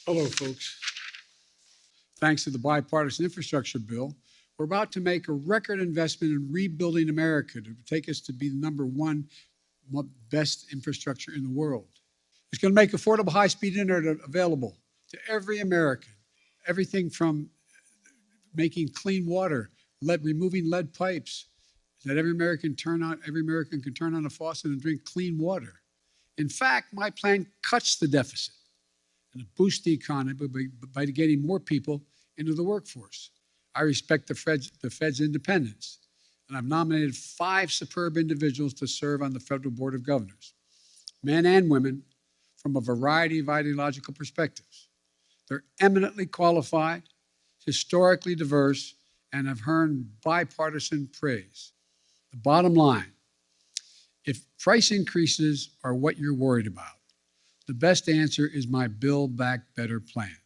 Hello, folks. Thanks to the bipartisan infrastructure bill, we're about to make a record investment in rebuilding America to take us to be the number one best infrastructure in the world. It's going to make affordable high-speed internet available to every American. Everything from making clean water, removing lead pipes, that every American can turn on a faucet and drink clean water. In fact, my plan cuts the deficit and it boosts the economy by getting more people into the workforce. I respect the Fed's independence, and I've nominated 5 superb individuals to serve on the Federal Board of Governors, men and women from a variety of ideological perspectives. They're eminently qualified, historically diverse, and have earned bipartisan praise. The bottom line, if price increases are what you're worried about, the best answer is my Build Back Better plan.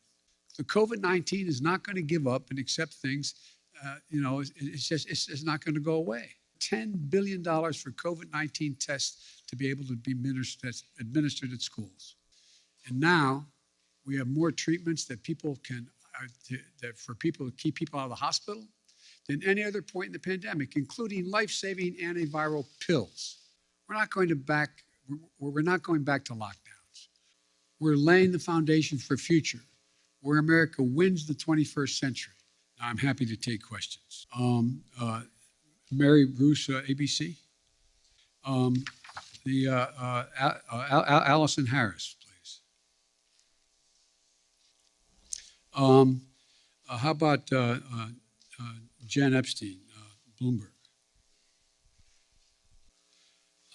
The COVID-19 is not going to give up and accept things. It's not going to go away. $10 billion for COVID-19 tests to be able to be administered at schools. And now we have more treatments that for people to keep people out of the hospital than any other point in the pandemic, including life-saving antiviral pills. We're not going back to lockdowns. We're laying the foundation for a future where America wins the 21st century. Now, I'm happy to take questions. Mary Bruce, ABC. Allison Harris, please. How about Jen Epstein, Bloomberg?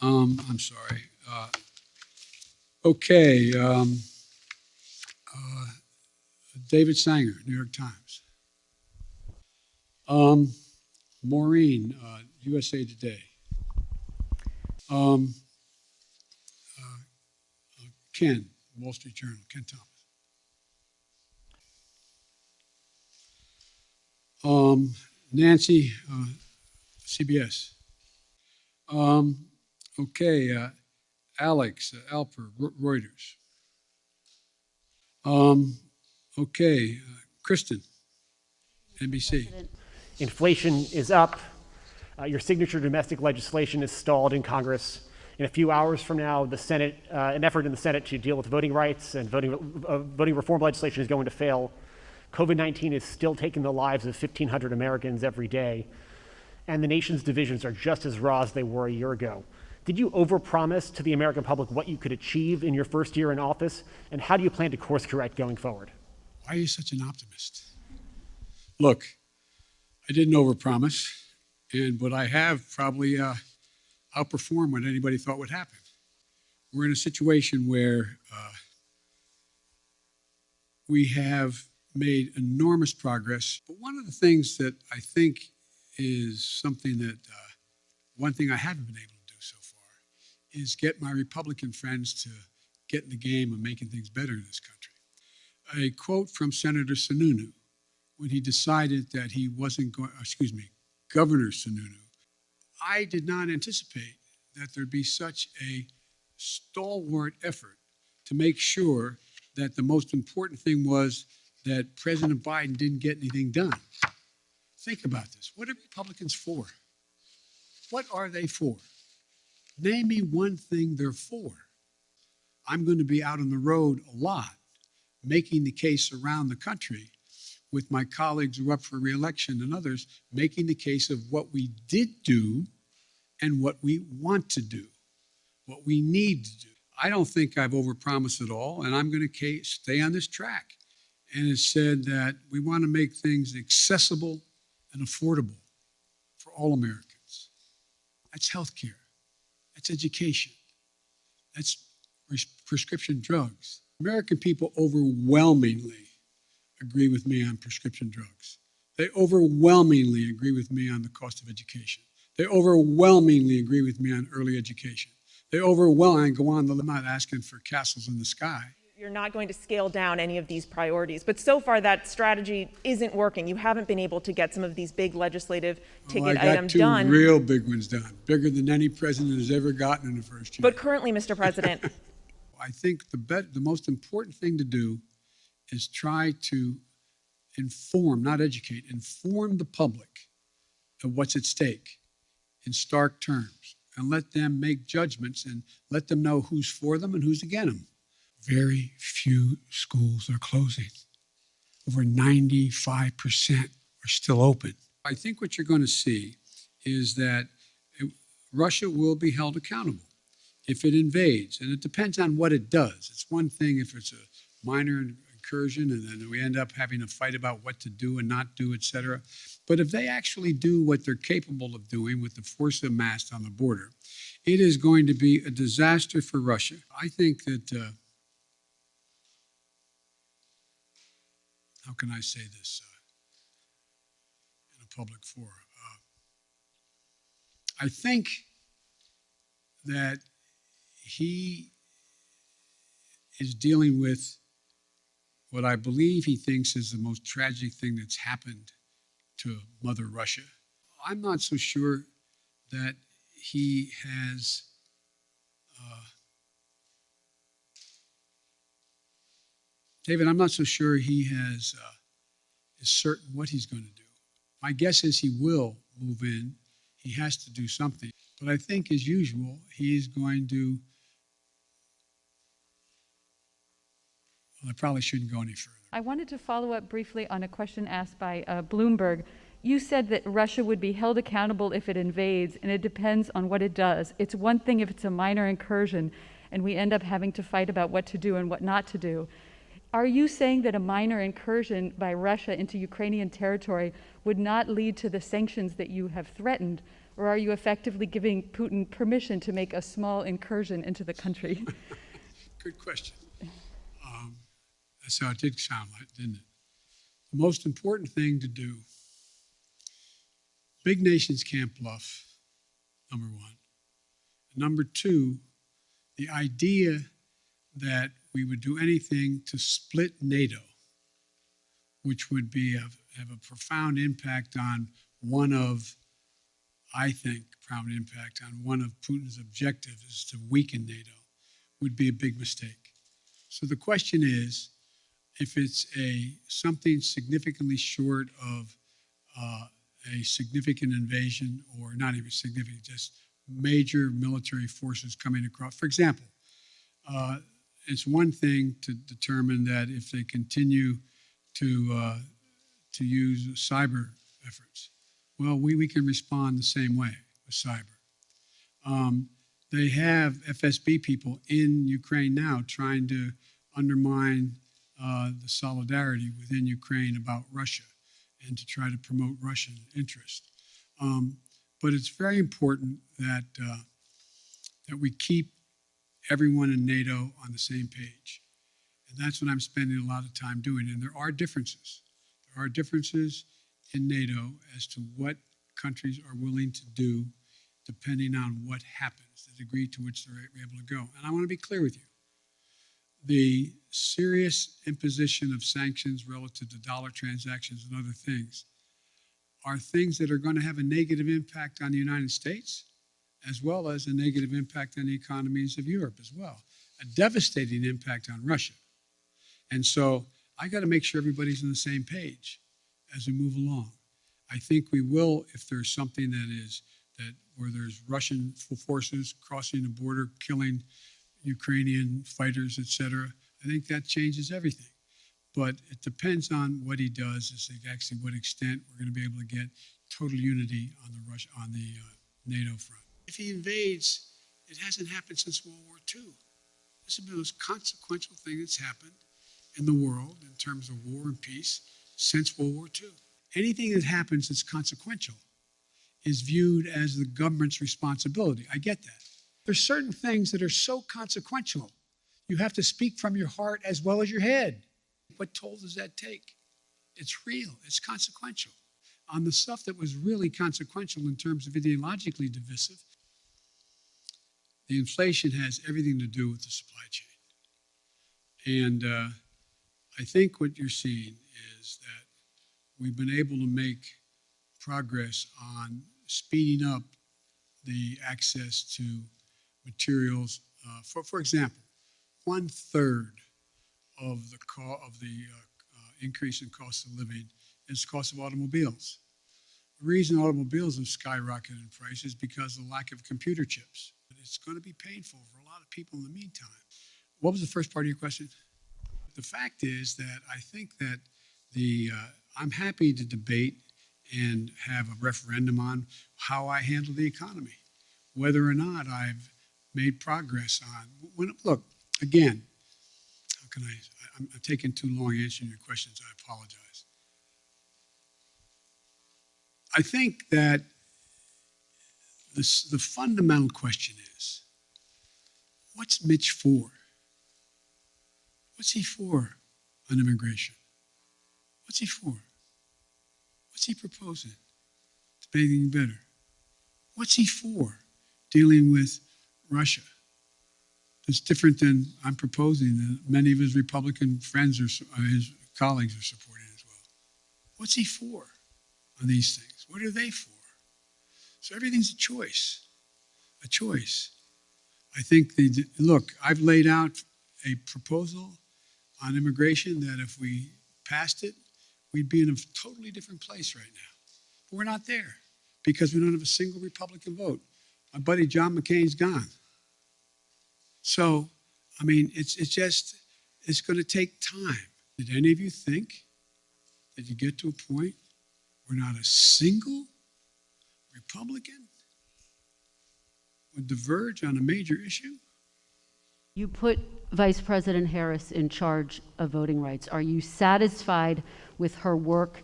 I'm sorry. Okay. David Sanger, New York Times. Maureen, USA Today. Ken, Wall Street Journal, Ken Thomas. Nancy, CBS. Okay, Alex, Alper, Reuters. Okay, Kristen, NBC. Inflation is up. Your signature domestic legislation is stalled in Congress. In a few hours from now, the Senate, an effort in the Senate to deal with voting rights and voting reform legislation is going to fail. COVID-19 is still taking the lives of 1,500 Americans every day, and the nation's divisions are just as raw as they were a year ago. Did you overpromise to the American public what you could achieve in your first year in office, and how do you plan to course correct going forward? Why are you such an optimist? Look, I didn't overpromise, but I have probably outperformed what anybody thought would happen. We're in a situation where we have made enormous progress. But one of the things that I think is something that, one thing I haven't been able to do so far is get my Republican friends to get in the game of making things better in this country. A quote from Senator Sununu when he decided that he wasn't going, Governor Sununu. I did not anticipate that there'd be such a stalwart effort to make sure that the most important thing was that President Biden didn't get anything done. Think about this. What are Republicans for? What are they for? Name me one thing they're for. I'm going to be out on the road a lot, making the case around the country with my colleagues who are up for re-election and others, making the case of what we did do and what we want to do, what we need to do. I don't think I've overpromised at all, and I'm going to stay on this track. And it said that we want to make things accessible and affordable for all Americans. That's healthcare. That's education. That's prescription drugs. American people overwhelmingly agree with me on prescription drugs. They overwhelmingly agree with me on the cost of education. They overwhelmingly agree with me on early education. They overwhelmingly go on, I'm not asking for castles in the sky. You're not going to scale down any of these priorities. But so far, that strategy isn't working. You haven't been able to get some of these big legislative ticket items done. I got 2 real big ones done, bigger than any president has ever gotten in the first year. But currently, Mr. President. I think the most important thing to do is try to inform, not educate, inform the public of what's at stake in stark terms and let them make judgments and let them know who's for them and who's against them. Very few schools are closing. Over 95% are still open. I think what you're going to see is that Russia will be held accountable if it invades, and it depends on what it does. It's one thing if it's a minor incursion and then we end up having a fight about what to do and not do, et cetera. But if they actually do what they're capable of doing with the force amassed on the border, it is going to be a disaster for Russia. I think that, how can I say this in a public forum? I think that he is dealing with what I believe he thinks is the most tragic thing that's happened to Mother Russia. I'm not so sure that he has David, I'm not so sure he is certain what he's going to do. My guess is he will move in. He has to do something. But I think, as usual, he's going to, well, I probably shouldn't go any further. I wanted to follow up briefly on a question asked by Bloomberg. You said that Russia would be held accountable if it invades, and it depends on what it does. It's one thing if it's a minor incursion, and we end up having to fight about what to do and what not to do. Are you saying that a minor incursion by Russia into Ukrainian territory would not lead to the sanctions that you have threatened, or are you effectively giving Putin permission to make a small incursion into the country? Good question. That's how it did sound like, didn't it? The most important thing to do, big nations can't bluff, number one. Number two, the idea that we would do anything to split NATO, which would be have a profound impact on one of, I think, profound impact on one of Putin's objectives is to weaken NATO, would be a big mistake. So the question is, if it's something significantly short of a significant invasion, or not even significant, just major military forces coming across. For example, it's one thing to determine that if they continue to use cyber efforts, well, we can respond the same way with cyber. They have FSB people in Ukraine now trying to undermine the solidarity within Ukraine about Russia and to try to promote Russian interest. But it's very important that we keep everyone in NATO on the same page. And that's what I'm spending a lot of time doing. And there are differences. There are differences in NATO as to what countries are willing to do depending on what happens, the degree to which they're able to go. And I want to be clear with you. The serious imposition of sanctions relative to dollar transactions and other things are things that are going to have a negative impact on the United States, as well as a negative impact on the economies of Europe as well, a devastating impact on Russia. And so I got to make sure everybody's on the same page as we move along. I think we will if there's something where there's Russian forces crossing the border, killing Ukrainian fighters, et cetera. I think that changes everything. But it depends on what he does, is actually what extent we're going to be able to get total unity on the NATO front. If he invades, it hasn't happened since World War II. This is the most consequential thing that's happened in the world in terms of war and peace since World War II. Anything that happens that's consequential is viewed as the government's responsibility. I get that. There's certain things that are so consequential, you have to speak from your heart as well as your head. What toll does that take? It's real, it's consequential. On the stuff that was really consequential in terms of ideologically divisive, the inflation has everything to do with the supply chain. And I think what you're seeing is that we've been able to make progress on speeding up the access to materials. For example, 1/3 of the increase in cost of living is the cost of automobiles. The reason automobiles have skyrocketed in price is because of the lack of computer chips. It's going to be painful for a lot of people in the meantime. What was the first part of your question? The fact is that I think that I'm happy to debate and have a referendum on how I handle the economy, whether or not I've made progress on. Look, again, how can I'm taking too long answering your questions. I apologize. I think that the fundamental question is, what's Mitch for? What's he for on immigration? What's he for? What's he proposing to make anything better? What's he for dealing with Russia? It's different than I'm proposing that many of his Republican friends or his colleagues are supporting as well. What's he for on these things? What are they for? So everything's a choice, a choice. I think look, I've laid out a proposal on immigration that if we passed it, we'd be in a totally different place right now. But we're not there because we don't have a single Republican vote. My buddy John McCain's gone. So, I mean, it's going to take time. Did any of you think that you get to a point where not a single Republican would diverge on a major issue? You put Vice President Harris in charge of voting rights. Are you satisfied with her work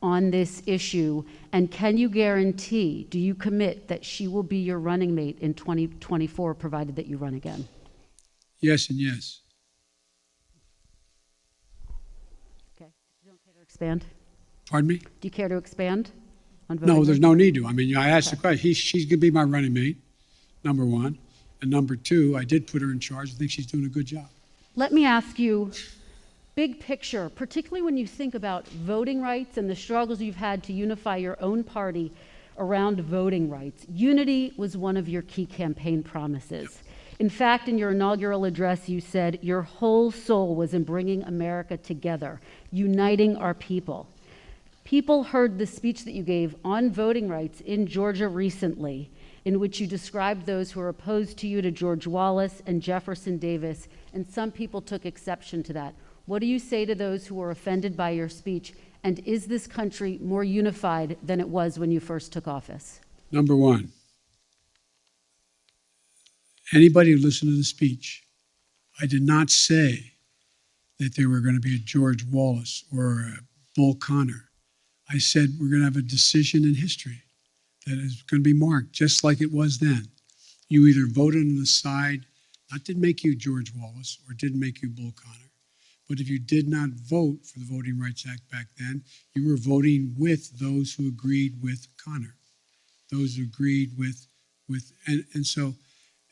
on this issue? And can you guarantee, do you commit that she will be your running mate in 2024, provided that you run again? Yes and yes. Okay. You don't care to expand? Pardon me? Do you care to expand on voting No, there's rights? no need to. I mean, I asked the question. She's going to be my running mate, number one. And number two, I did put her in charge. I think she's doing a good job. Let me ask you, big picture, particularly when you think about voting rights and the struggles you've had to unify your own party around voting rights. Unity was one of your key campaign promises. In fact, in your inaugural address, you said your whole soul was in bringing America together, uniting our people. People heard the speech that you gave on voting rights in Georgia recently, in which you described those who are opposed to you to George Wallace and Jefferson Davis, and some people took exception to that. What do you say to those who were offended by your speech? And is this country more unified than it was when you first took office? Number one, anybody who listened to the speech, I did not say that there were going to be a George Wallace or a Bull Connor. I said we're going to have a decision in history that is going to be marked just like it was then. You either voted on the side, that didn't make you George Wallace or didn't make you Bull Connor. But if you did not vote for the Voting Rights Act back then, you were voting with those who agreed with Connor, those who agreed with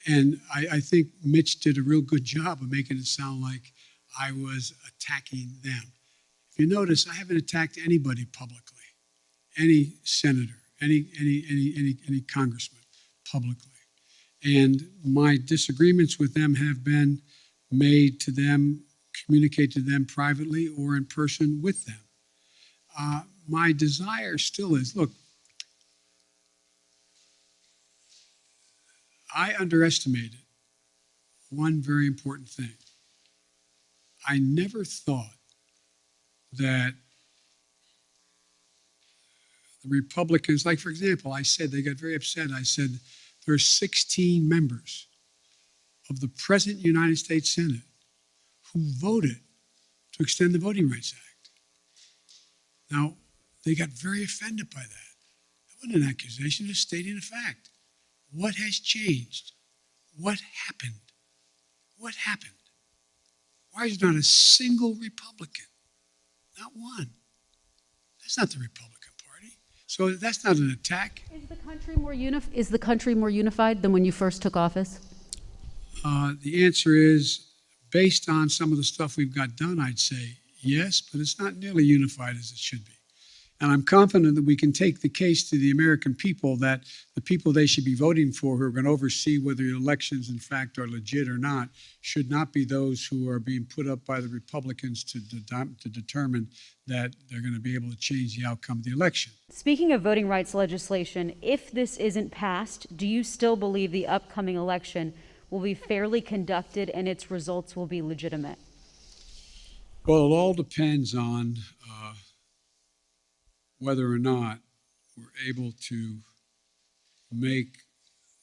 and I think Mitch did a real good job of making it sound like I was attacking them. If you notice, I haven't attacked anybody publicly, any senator, any congressman publicly. And my disagreements with them have been made to them, communicated to them privately or in person with them. My desire still is, look, I underestimated one very important thing. I never thought that the Republicans, like for example, I said, they got very upset. I said, there are 16 members of the present United States Senate who voted to extend the Voting Rights Act. Now, they got very offended by that. That wasn't an accusation, it's stating a fact. What has changed? What happened? What happened? Why is there not a single Republican? Not one. That's not the Republican Party. So that's not an attack. Is the country more unified than when you first took office? The answer is, based on some of the stuff we've got done, I'd say yes, but it's not nearly unified as it should be. And I'm confident that we can take the case to the American people that the people they should be voting for, who are going to oversee whether the elections in fact are legit or not, should not be those who are being put up by the Republicans to determine that they're going to be able to change the outcome of the election. Speaking of voting rights legislation, if this isn't passed, do you still believe the upcoming election will be fairly conducted and its results will be legitimate? Well, it all depends on whether or not we're able to make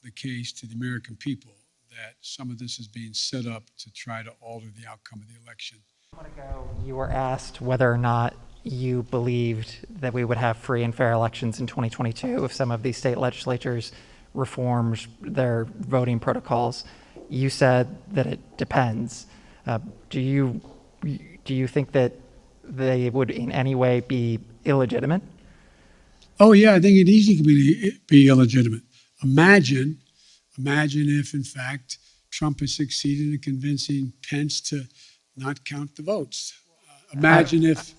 the case to the American people that some of this is being set up to try to alter the outcome of the election. A moment ago, you were asked whether or not you believed that we would have free and fair elections in 2022 if some of these state legislatures reformed their voting protocols. You said that it depends. Do you think that they would in any way be illegitimate? Oh yeah, I think it easily could be illegitimate. Imagine if in fact Trump has succeeded in convincing Pence to not count the votes. Imagine if.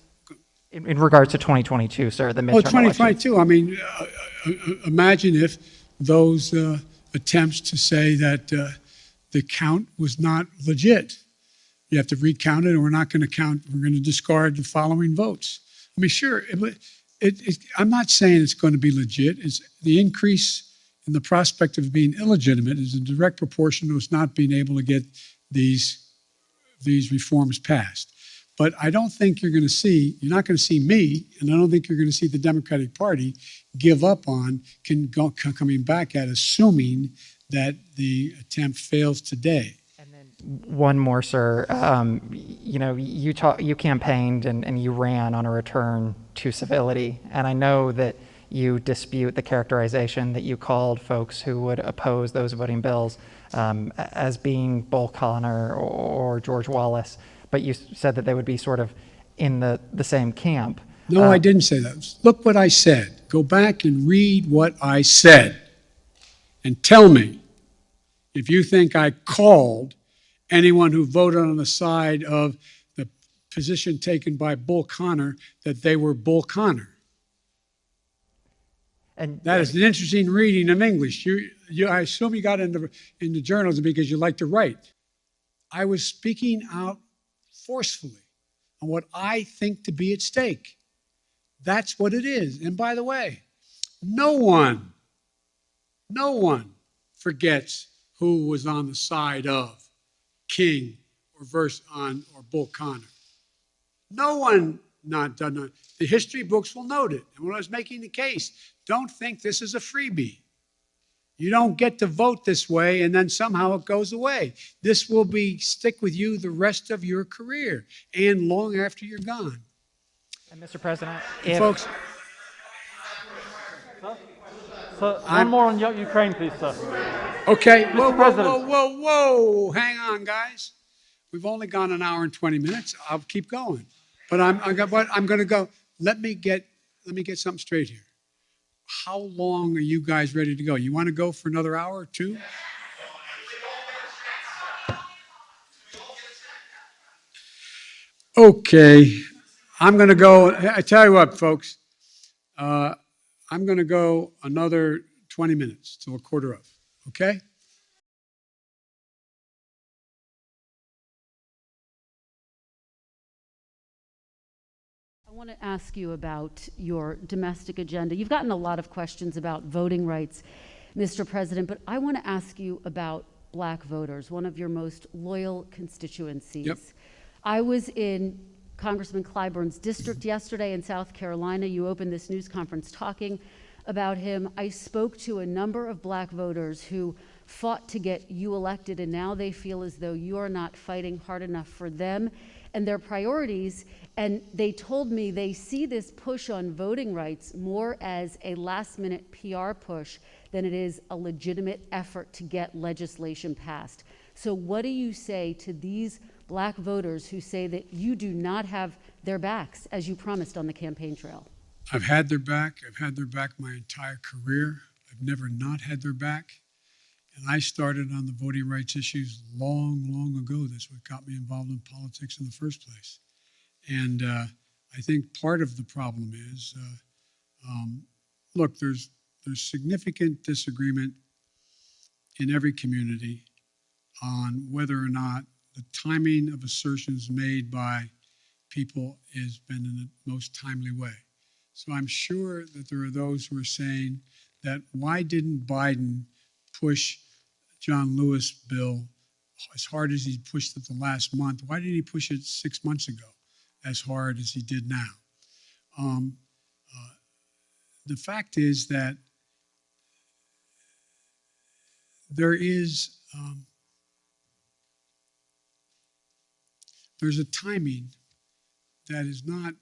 In regards to 2022, sir, the midterm elections. 2022. I mean, imagine if those attempts to say that the count was not legit. You have to recount it, and we're not going to count. We're going to discard the following votes. I mean, sure. I'm not saying it's going to be legit. It's the increase in the prospect of being illegitimate is in direct proportion to us not being able to get these reforms passed. But I don't think you're not going to see me, and I don't think you're going to see the Democratic Party give up on coming back at assuming that the attempt fails today. And then one more, sir. You campaigned and you ran on a return to civility, and I know that you dispute the characterization that you called folks who would oppose those voting bills as being Bull Connor or George Wallace, but you said that they would be sort of in the same camp. No, I didn't say that. Look what I said. Go back and read what I said and tell me if you think I called anyone who voted on the side of the position taken by Bull Connor that they were Bull Connor. And that is an interesting reading of English. I assume you got into journalism because you like to write. I was speaking out forcefully on what I think to be at stake. That's what it is. And by the way, no one forgets who was on the side of King or Bull Connor. No one done that. The history books will note it. And when I was making the case, don't think this is a freebie. You don't get to vote this way and then somehow it goes away. This will stick with you the rest of your career and long after you're gone. And Mr. President, Folks, So one more on Ukraine, please, sir. okay, President. whoa, hang on, guys. We've only gone an hour and 20 minutes. I'll keep going, but I'm going to go. Let me get something straight here. How long are you guys ready to go? You want to go for another hour or two? Okay, I'm going to go. I tell you what, folks. I'm going to go another 20 minutes till 1:15. Okay? I want to ask you about your domestic agenda. You've gotten a lot of questions about voting rights, Mr. President, but I want to ask you about black voters, one of your most loyal constituencies. Yep. I was in Congressman Clyburn's district yesterday in South Carolina. You opened this news conference talking about him. I spoke to a number of black voters who fought to get you elected, and now they feel as though you are not fighting hard enough for them and their priorities. And they told me they see this push on voting rights more as a last-minute PR push than it is a legitimate effort to get legislation passed. So what do you say to these black voters who say that you do not have their backs, as you promised on the campaign trail? I've had their back. I've had their back my entire career. I've never not had their back. And I started on the voting rights issues long, long ago. That's what got me involved in politics in the first place. And I think part of the problem is Look, there's significant disagreement in every community on whether or not the timing of assertions made by people has been in the most timely way. So I'm sure that there are those who are saying that why didn't Biden push John Lewis bill as hard as he pushed it the last month? Why didn't he push it 6 months ago as hard as he did now? The fact is that there's a timing that is not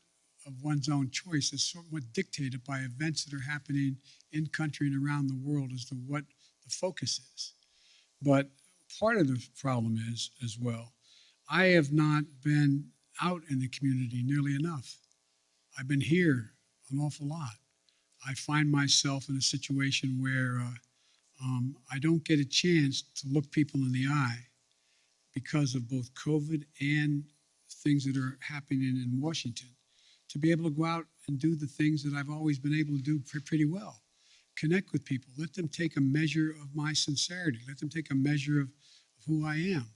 of one's own choice. It's somewhat dictated by events that are happening in country and around the world as to what the focus is. But part of the problem is, as well, I have not been out in the community nearly enough. I've been here an awful lot. I find myself in a situation where I don't get a chance to look people in the eye because of both COVID and things that are happening in Washington, to be able to go out and do the things that I've always been able to do pretty well. Connect with people, let them take a measure of my sincerity, let them take a measure of who I am.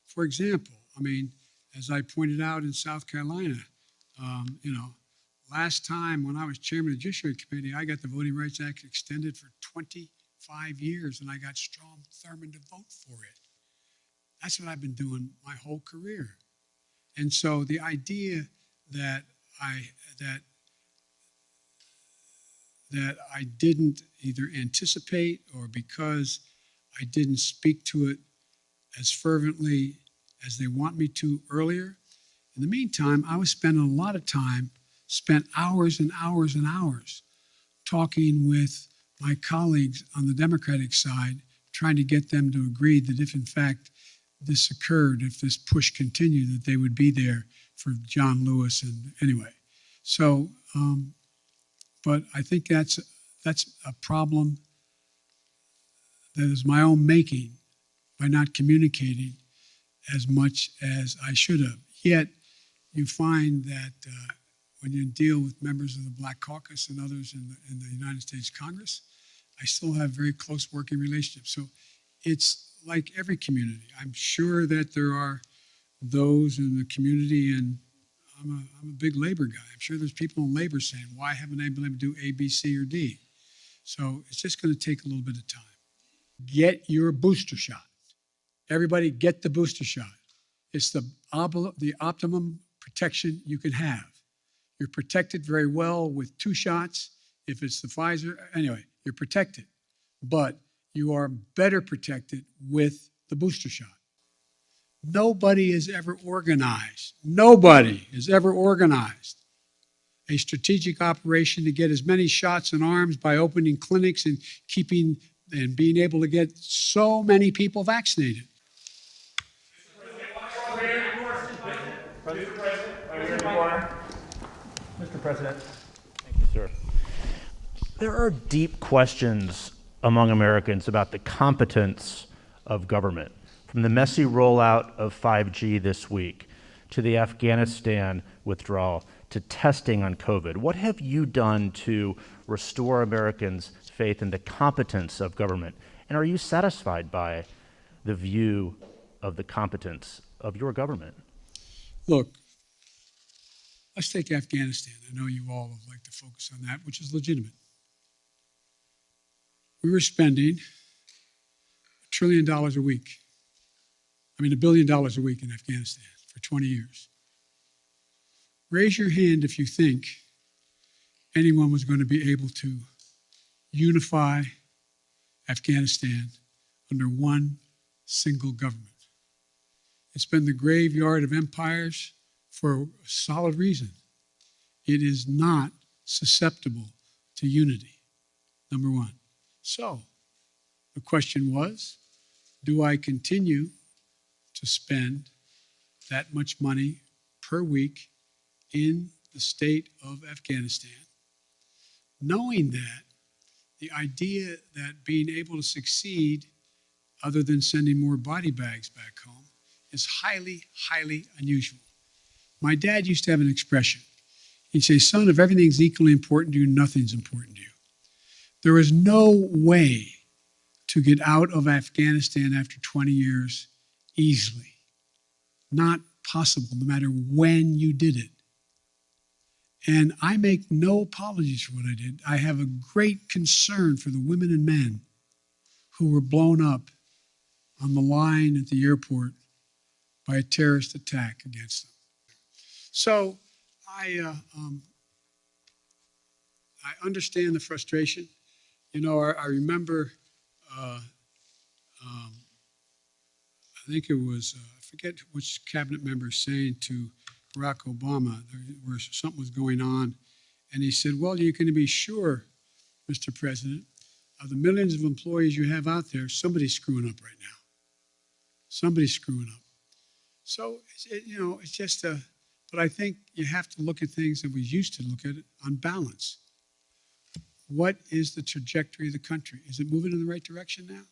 For example, I mean, as I pointed out in South Carolina, last time when I was chairman of the Judiciary Committee, I got the Voting Rights Act extended for 25 years, and I got Strom Thurmond to vote for it. That's what I've been doing my whole career. And so the idea that I didn't either anticipate or because I didn't speak to it as fervently as they want me to earlier. In the meantime, I was spending a lot of time, spent hours and hours and hours talking with my colleagues on the Democratic side, trying to get them to agree that if in fact this occurred, if this push continued, that they would be there for John Lewis. And anyway, so, but I think that's a problem that is my own making by not communicating as much as I should have. Yet you find that when you deal with members of the Black Caucus and others in the United States Congress, I still have very close working relationships. So it's like every community. I'm sure that there are those in the community, and I'm a big labor guy. I'm sure there's people in labor saying, why haven't I been able to do A, B, C, or D? So it's just going to take a little bit of time. Get your booster shot. Everybody get the booster shot. It's the optimum protection you can have. You're protected very well with 2 shots. If it's the Pfizer, anyway, you're protected. But you are better protected with the booster shot. Nobody has ever organized a strategic operation to get as many shots in arms by opening clinics and keeping and being able to get so many people vaccinated. Mr. President. Thank you, sir. There are deep questions among Americans about the competence of government, from the messy rollout of 5G this week to the Afghanistan withdrawal to testing on COVID. What have you done to restore Americans' faith in the competence of government? And are you satisfied by the view of the competence of your government? Look, let's take Afghanistan. I know you all would like to focus on that, which is legitimate. We were spending $1 trillion a week. $1 billion a week in Afghanistan for 20 years. Raise your hand if you think anyone was going to be able to unify Afghanistan under one single government. It's been the graveyard of empires for a solid reason. It is not susceptible to unity, number one. So the question was, do I continue to spend that much money per week in the state of Afghanistan, knowing that the idea that being able to succeed, other than sending more body bags back home, is highly, highly unusual. My dad used to have an expression. He'd say, son, if everything's equally important to you, nothing's important to you. There is no way to get out of Afghanistan after 20 years easily. Not possible, no matter when you did it. And I make no apologies for what I did. I have a great concern for the women and men who were blown up on the line at the airport by a terrorist attack against them. So I understand the frustration. You know, I remember, I think it was, I forget which cabinet member saying to Barack Obama, where something was going on, and he said, well, you're going to be sure, Mr. President, of the millions of employees you have out there, somebody's screwing up right now. Somebody's screwing up. So, you know, it's just but I think you have to look at things that we used to look at it on balance. What is the trajectory of the country? Is it moving in the right direction now?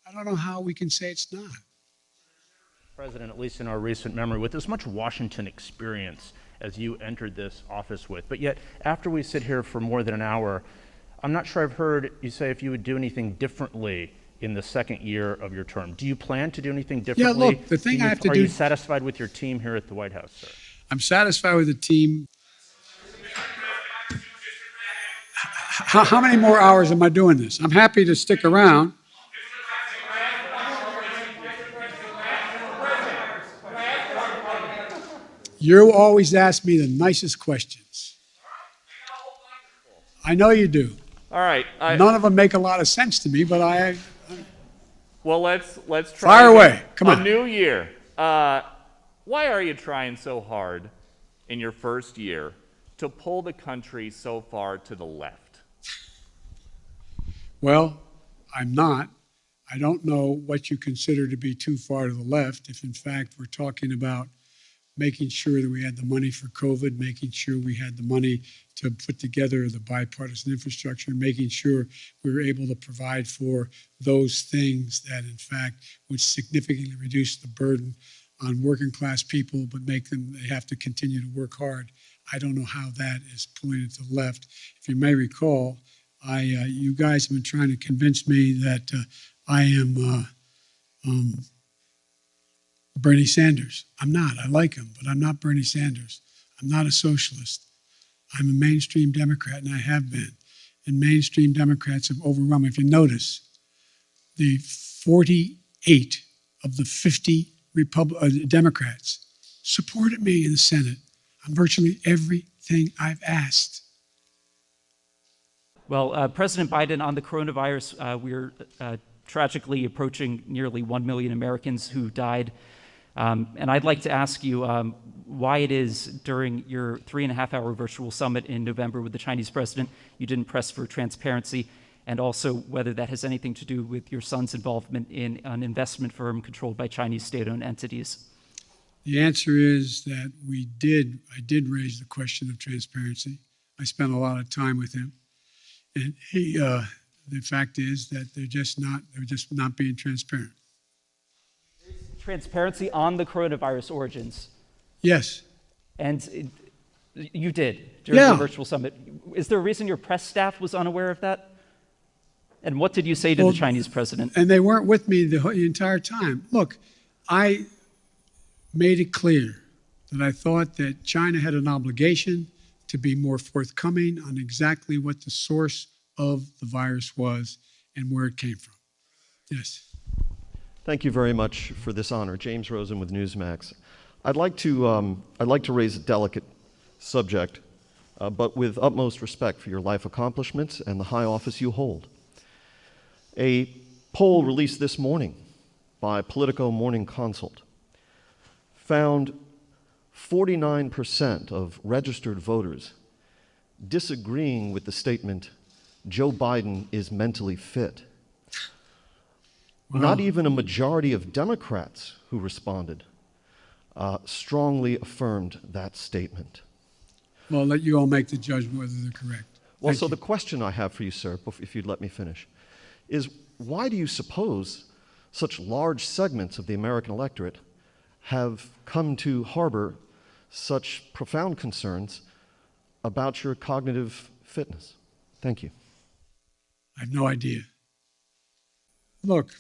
I don't know how we can say it's not. President, at least in our recent memory, with as much Washington experience as you entered this office with, but yet after we sit here for more than an hour, I'm not sure I've heard you say if you would do anything differently in the second year of your term. Do you plan to do anything differently? Yeah, look, the thing I have to Are do... you satisfied with your team here at the White House, sir? I'm satisfied with the team. How many more hours am I doing this? I'm happy to stick around. You always ask me the nicest questions. I know you do. All right. None of them make a lot of sense to me, but Well, let's try. Fire away. Come on. A new year. Why are you trying so hard in your first year to pull the country so far to the left? Well, I'm not. I don't know what you consider to be too far to the left. If in fact we're talking about making sure that we had the money for COVID, making sure we had the money to put together the bipartisan infrastructure, making sure we were able to provide for those things that in fact would significantly reduce the burden on working class people, but make them, they have to continue to work hard. I don't know how that is pulling it to the left. If you may recall, you guys have been trying to convince me that I am Bernie Sanders. I'm not. I like him, but I'm not Bernie Sanders. I'm not a socialist. I'm a mainstream Democrat, and I have been. And mainstream Democrats have overrun me. If you notice, the 48 of the 50 Democrats supported me in the Senate on virtually everything I've asked. Well, President Biden, on the coronavirus, we're tragically approaching nearly 1 million Americans who died. And I'd like to ask you why it is during your 3.5-hour virtual summit in November with the Chinese president you didn't press for transparency, and also whether that has anything to do with your son's involvement in an investment firm controlled by Chinese state-owned entities. The answer is that I did raise the question of transparency. I spent a lot of time with him. And the fact is that they're just not being transparent. Transparency on the coronavirus origins. Yes. And you did during the virtual summit. Is there a reason your press staff was unaware of that? And what did you say to the Chinese president? And they weren't with me the entire time. Look, I made it clear that I thought that China had an obligation to be more forthcoming on exactly what the source of the virus was and where it came from. Yes. Thank you very much for this honor. James Rosen with Newsmax. I'd like to raise a delicate subject, but with utmost respect for your life accomplishments and the high office you hold. A poll released this morning by Politico Morning Consult found 49% of registered voters disagreeing with the statement, Joe Biden is mentally fit. Wow. Not even a majority of Democrats who responded strongly affirmed that statement. Well, I'll let you all make the judgment whether they're correct. Well, Thank so you. the question I have for you, sir, if you'd let me finish, is why do you suppose such large segments of the American electorate have come to harbor such profound concerns about your cognitive fitness? Thank you. I have no idea. Look,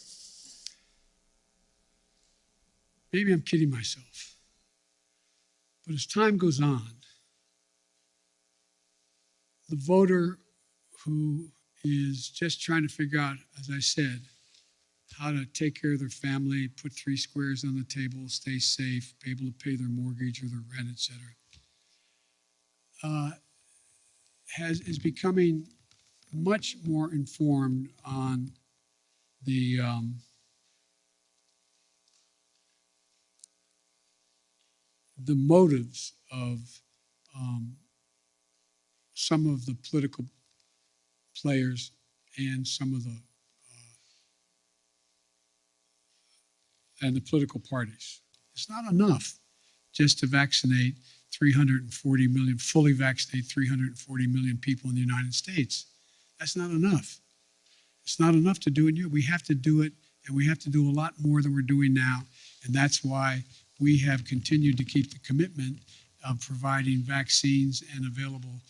maybe I'm kidding myself, but as time goes on, the voter who is just trying to figure out, as I said, how to take care of their family, put 3 squares on the table, stay safe, be able to pay their mortgage or their rent, etc., is becoming much more informed on the motives of some of the political players and some of the political parties. It's not enough just to vaccinate 340 million, fully vaccinate 340 million people in the United States. That's not enough. It's not enough to do it. We have to do it, and we have to do a lot more than we're doing now. And that's why we have continued to keep the commitment of providing vaccines and available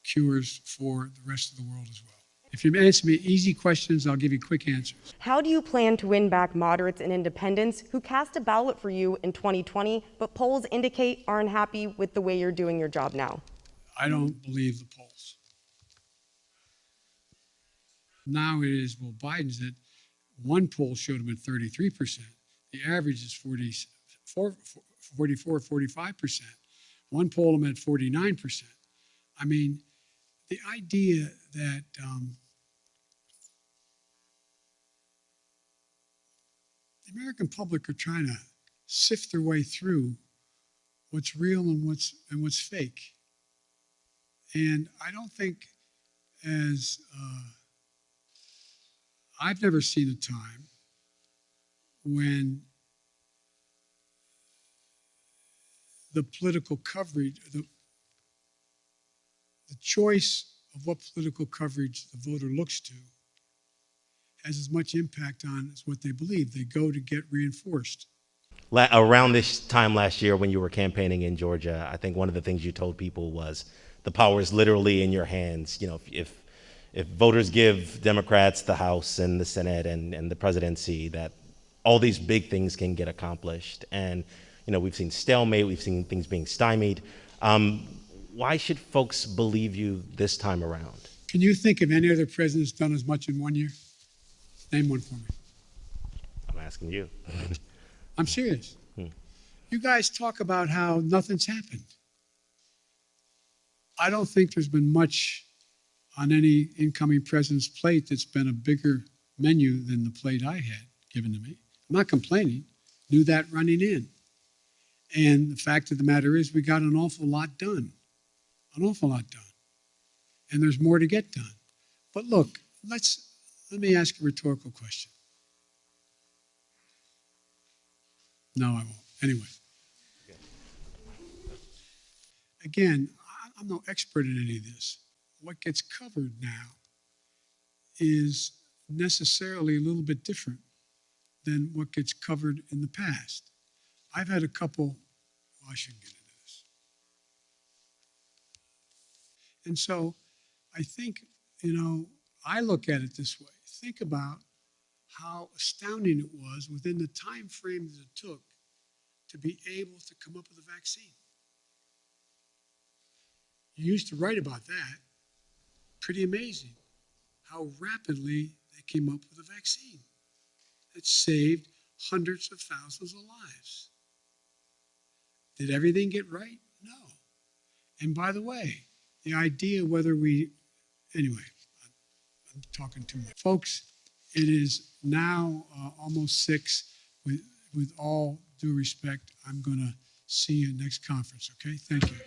cures for the rest of the world as well. If you answer me easy questions, I'll give you quick answers. How do you plan to win back moderates and independents who cast a ballot for you in 2020, but polls indicate are unhappy with the way you're doing your job now? I don't believe the polls. Now it is, well, Biden's at, one poll showed him at 33%. The average is 44, 45%. One poll him at 49%. I mean, the idea that the American public are trying to sift their way through what's real and what's fake. And I don't think I've never seen a time when the political coverage, the choice of what political coverage the voter looks to has as much impact on as what they believe. They go to get reinforced. Around this time last year when you were campaigning in Georgia, I think one of the things you told people was the power is literally in your hands. You know, if voters give Democrats the House and the Senate and the presidency, that all these big things can get accomplished. And, you know, we've seen stalemate, we've seen things being stymied. Why should folks believe you this time around? Can you think of any other president's done as much in 1 year? Name one for me. I'm asking you. I'm serious. You guys talk about how nothing's happened. I don't think there's been much on any incoming president's plate that's been a bigger menu than the plate I had given to me. I'm not complaining. Knew that running in. And the fact of the matter is we got an awful lot done. An awful lot done. And there's more to get done. But look, let me ask a rhetorical question. No, I won't. Anyway. Again, I'm no expert in any of this. What gets covered now is necessarily a little bit different than what gets covered in the past. I've had a couple, well, I shouldn't get into this. And so I think, you know, I look at it this way. Think about how astounding it was within the time frame that it took to be able to come up with a vaccine. You used to write about that. Pretty amazing how rapidly they came up with a vaccine that saved hundreds of thousands of lives. Did everything get right? No. And by the way, the idea whether anyway, I'm talking too much. Folks, it is now almost 6. With all due respect, I'm going to see you next conference, okay? Thank you.